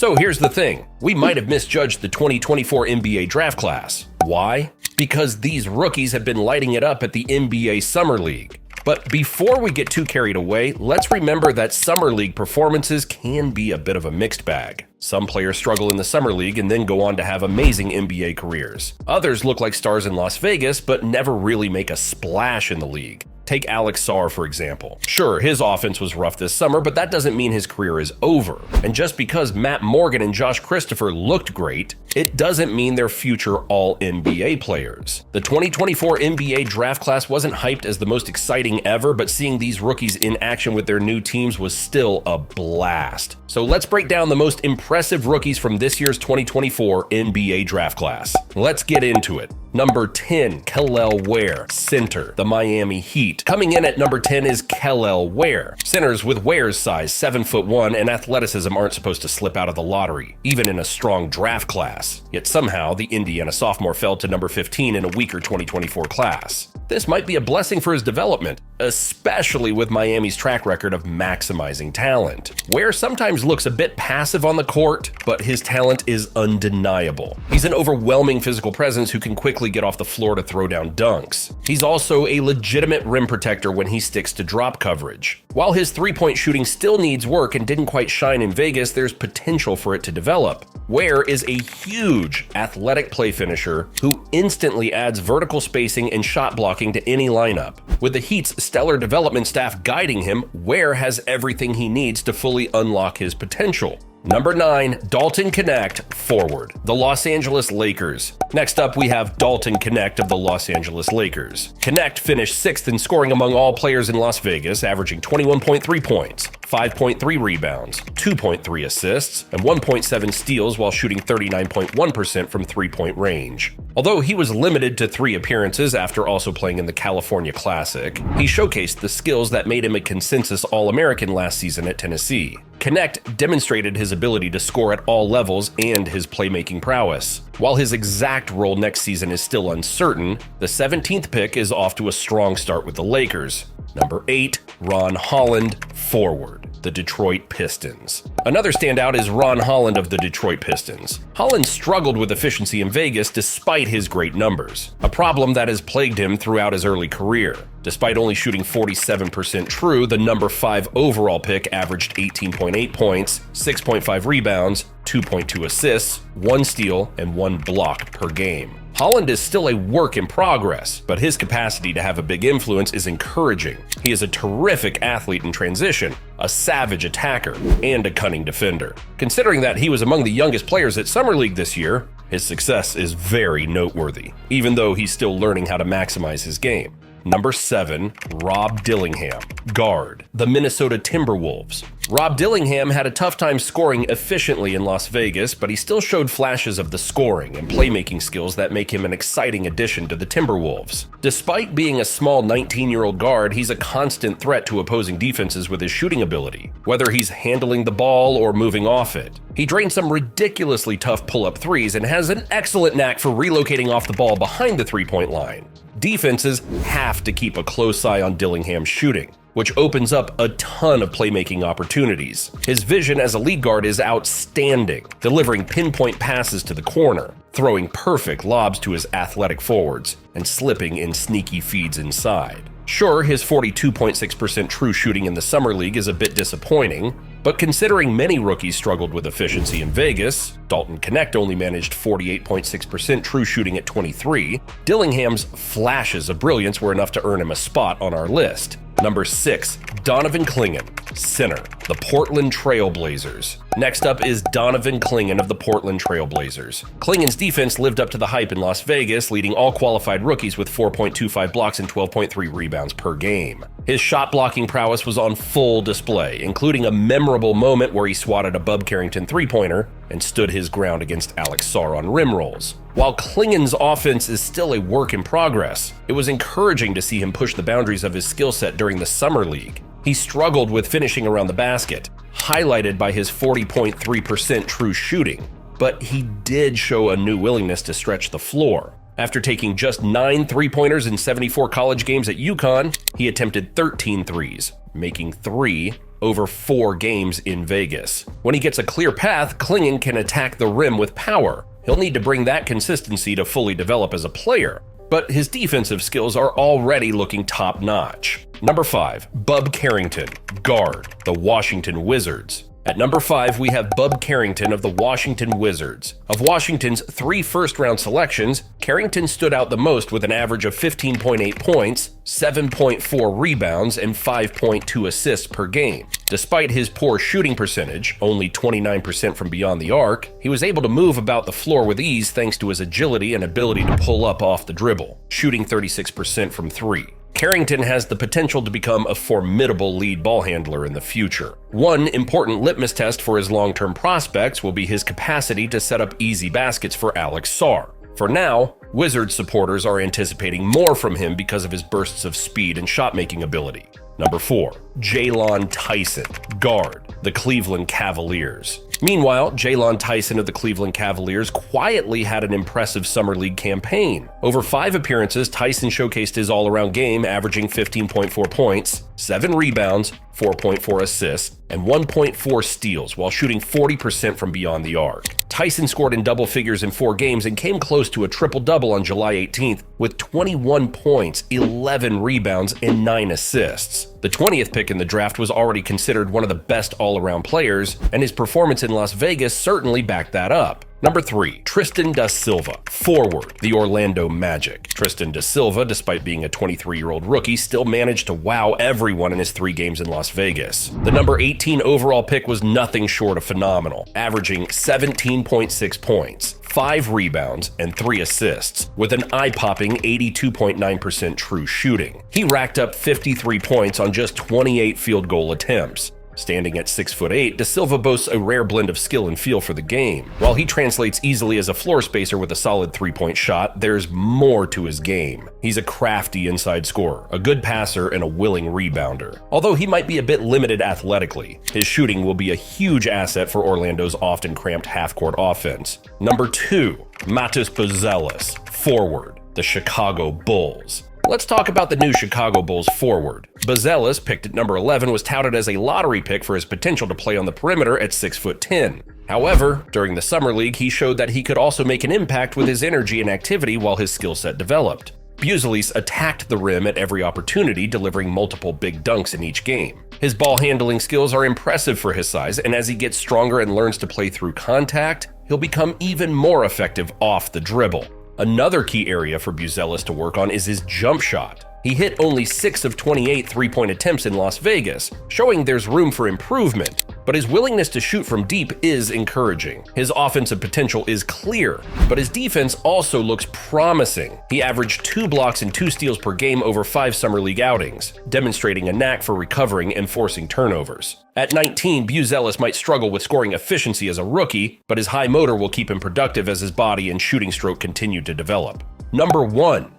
So here's the thing, we might have misjudged the 2024 NBA draft class. Why? Because these rookies have been lighting it up at the NBA Summer League. But before we get too carried away, let's remember that Summer League performances can be a bit of a mixed bag. Some players struggle in the Summer League and then go on to have amazing NBA careers. Others look like stars in Las Vegas but never really make a splash in the league. Take Alex Sarr, for example. Sure, his offense was rough this summer, but that doesn't mean his career is over. And just because Matt Morgan and Josh Christopher looked great, it doesn't mean they're future All-NBA players. The 2024 NBA draft class wasn't hyped as the most exciting ever, but seeing these rookies in action with their new teams was still a blast. So let's break down the most impressive rookies from this year's 2024 NBA draft class. Let's get into it. Number 10, Kellel Wear, center, the Miami Heat. Coming in at number 10 is Kellel Wear. Centers with Wear's size, 7'1", and athleticism aren't supposed to slip out of the lottery, even in a strong draft class. Yet somehow, the Indiana sophomore fell to number 15 in a weaker 2024 class. This might be a blessing for his development, especially with Miami's track record of maximizing talent. Wear sometimes looks a bit passive on the court, but his talent is undeniable. He's an overwhelming physical presence who can quickly get off the floor to throw down dunks. He's also a legitimate rim protector when he sticks to drop coverage. While his three-point shooting still needs work and didn't quite shine in Vegas, there's potential for it to develop. Wear is a huge athletic play finisher who instantly adds vertical spacing and shot blocking to any lineup. With the Heat's stellar development staff guiding him, Wear has everything he needs to fully unlock his potential. Number 9, Dalton Connect, forward, the Los Angeles Lakers. Next up, we have Dalton Connect of the Los Angeles Lakers. Connect finished 6th in scoring among all players in Las Vegas, averaging 21.3 points, 5.3 rebounds, 2.3 assists, and 1.7 steals while shooting 39.1% from three-point range. Although he was limited to 3 appearances after also playing in the California Classic, he showcased the skills that made him a consensus All-American last season at Tennessee. Connect demonstrated his ability to score at all levels and his playmaking prowess. While his exact role next season is still uncertain, the 17th pick is off to a strong start with the Lakers. Number 8, Ron Holland, forward, the Detroit Pistons. Another standout is Ron Holland of the Detroit Pistons. Holland struggled with efficiency in Vegas despite his great numbers, a problem that has plagued him throughout his early career. Despite only shooting 47% true, the number 5 overall pick averaged 18.8 points, 6.5 rebounds, 2.2 assists, 1 steal, and 1 block per game. Holland is still a work in progress, but his capacity to have a big influence is encouraging. He is a terrific athlete in transition, a savage attacker, and a cunning defender. Considering that he was among the youngest players at Summer League this year, his success is very noteworthy, even though he's still learning how to maximize his game. Number 7, Rob Dillingham, guard, the Minnesota Timberwolves. Rob Dillingham had a tough time scoring efficiently in Las Vegas, but he still showed flashes of the scoring and playmaking skills that make him an exciting addition to the Timberwolves. Despite being a small 19-year-old guard, he's a constant threat to opposing defenses with his shooting ability, whether he's handling the ball or moving off it. He drains some ridiculously tough pull-up threes and has an excellent knack for relocating off the ball behind the three-point line. Defenses have to keep a close eye on Dillingham's shooting, which opens up a ton of playmaking opportunities. His vision as a lead guard is outstanding, delivering pinpoint passes to the corner, throwing perfect lobs to his athletic forwards, and slipping in sneaky feeds inside. Sure, his 42.6% true shooting in the Summer League is a bit disappointing, but considering many rookies struggled with efficiency in Vegas, Dalton Connect only managed 48.6% true shooting at 23, Dillingham's flashes of brilliance were enough to earn him a spot on our list. Number 6, Donovan Kingan, center, the Portland Trail Blazers. Next up is Donovan Kingan of the Portland Trail Blazers. Klingan's defense lived up to the hype in Las Vegas, leading all qualified rookies with 4.25 blocks and 12.3 rebounds per game. His shot blocking prowess was on full display, including a memorable moment where he swatted a Bub Carrington three-pointer and stood his ground against Alex Sarr on rim rolls. While Klingan's offense is still a work in progress, it was encouraging to see him push the boundaries of his skill set during the Summer League. He struggled with finishing around the basket, highlighted by his 40.3% true shooting. but he did show a new willingness to stretch the floor. After taking just 9 three-pointers in 74 college games at UConn, he attempted 13 threes, making 3 over 4 games in Vegas. When he gets a clear path, Kingan can attack the rim with power. He'll need to bring that consistency to fully develop as a player, but his defensive skills are already looking top-notch. Number 5, Bub Carrington, guard, the Washington Wizards. At number 5, we have Bub Carrington of the Washington Wizards. Of Washington's 3 first-round selections, Carrington stood out the most with an average of 15.8 points, 7.4 rebounds, and 5.2 assists per game. Despite his poor shooting percentage, only 29% from beyond the arc, he was able to move about the floor with ease thanks to his agility and ability to pull up off the dribble, shooting 36% from 3. Carrington has the potential to become a formidable lead ball handler in the future. One important litmus test for his long-term prospects will be his capacity to set up easy baskets for Alex Sarr. For now, Wizards supporters are anticipating more from him because of his bursts of speed and shot-making ability. Number 4, Jayon Tyson, guard, the Cleveland Cavaliers. Meanwhile, Jayon Tyson of the Cleveland Cavaliers quietly had an impressive summer league campaign. Over 5 appearances, Tyson showcased his all-around game, averaging 15.4 points, 7 rebounds, 4.4 assists, and 1.4 steals while shooting 40% from beyond the arc. Tyson scored in double figures in 4 games and came close to a triple-double on July 18th with 21 points, 11 rebounds, and 9 assists. The 20th pick in the draft was already considered one of the best all-around players, and his performance in Las Vegas certainly backed that up. Number 3, Tristan da Silva, forward, the Orlando Magic. Tristan da Silva, despite being a 23-year-old rookie, still managed to wow everyone in his 3 games in Las Vegas. The number 18 overall pick was nothing short of phenomenal, averaging 17.6 points, 5 rebounds, and 3 assists, with an eye-popping 82.9% true shooting. He racked up 53 points on just 28 field goal attempts. Standing at 6'8", Da Silva boasts a rare blend of skill and feel for the game. While he translates easily as a floor spacer with a solid 3-point shot, there's more to his game. He's a crafty inside scorer, a good passer, and a willing rebounder. Although he might be a bit limited athletically, his shooting will be a huge asset for Orlando's often cramped half-court offense. Number 2, Matas Buzelis, forward, the Chicago Bulls. Let's talk about the new Chicago Bulls forward. Buzelis, picked at number 11, was touted as a lottery pick for his potential to play on the perimeter at 6'10". However, during the summer league, he showed that he could also make an impact with his energy and activity while his skill set developed. Buzelis attacked the rim at every opportunity, delivering multiple big dunks in each game. His ball handling skills are impressive for his size, and as he gets stronger and learns to play through contact, he'll become even more effective off the dribble. Another key area for Buzelis to work on is his jump shot. He hit only 6 of 28 three-point attempts in Las Vegas, showing there's room for improvement, but his willingness to shoot from deep is encouraging. His offensive potential is clear, but his defense also looks promising. He averaged 2 blocks and 2 steals per game over 5 summer league outings, demonstrating a knack for recovering and forcing turnovers. At 19, Buzelis might struggle with scoring efficiency as a rookie, but his high motor will keep him productive as his body and shooting stroke continue to develop. Number 1,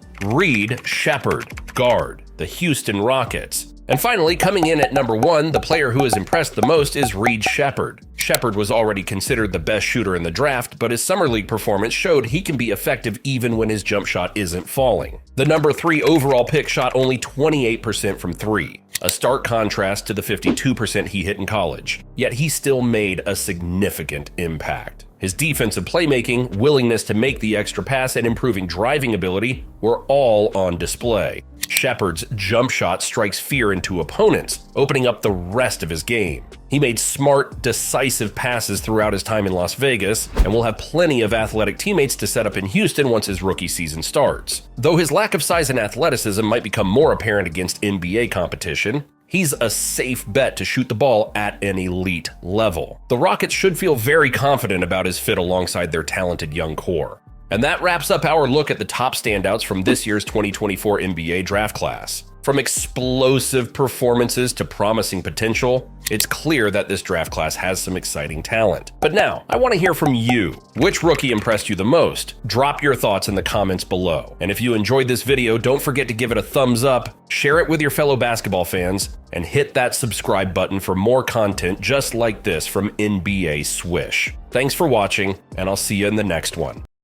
Shepard, guard, the Houston Rockets. And finally, coming in at number 1, the player who has impressed the most is Shepard. Shepard was already considered the best shooter in the draft, but his summer league performance showed he can be effective even when his jump shot isn't falling. The number 3 overall pick shot only 28% from 3, a stark contrast to the 52% he hit in college. Yet he still made a significant impact. His defensive playmaking, willingness to make the extra pass, and improving driving ability were all on display. Shepard's jump shot strikes fear into opponents, opening up the rest of his game. He made smart, decisive passes throughout his time in Las Vegas, and will have plenty of athletic teammates to set up in Houston once his rookie season starts. Though his lack of size and athleticism might become more apparent against NBA competition, he's a safe bet to shoot the ball at an elite level. The Rockets should feel very confident about his fit alongside their talented young core. And that wraps up our look at the top standouts from this year's 2024 NBA draft class. From explosive performances to promising potential, it's clear that this draft class has some exciting talent. But now, I want to hear from you. Which rookie impressed you the most? Drop your thoughts in the comments below. And if you enjoyed this video, don't forget to give it a thumbs up, share it with your fellow basketball fans, and hit that subscribe button for more content just like this from NBA Swish. Thanks for watching, and I'll see you in the next one.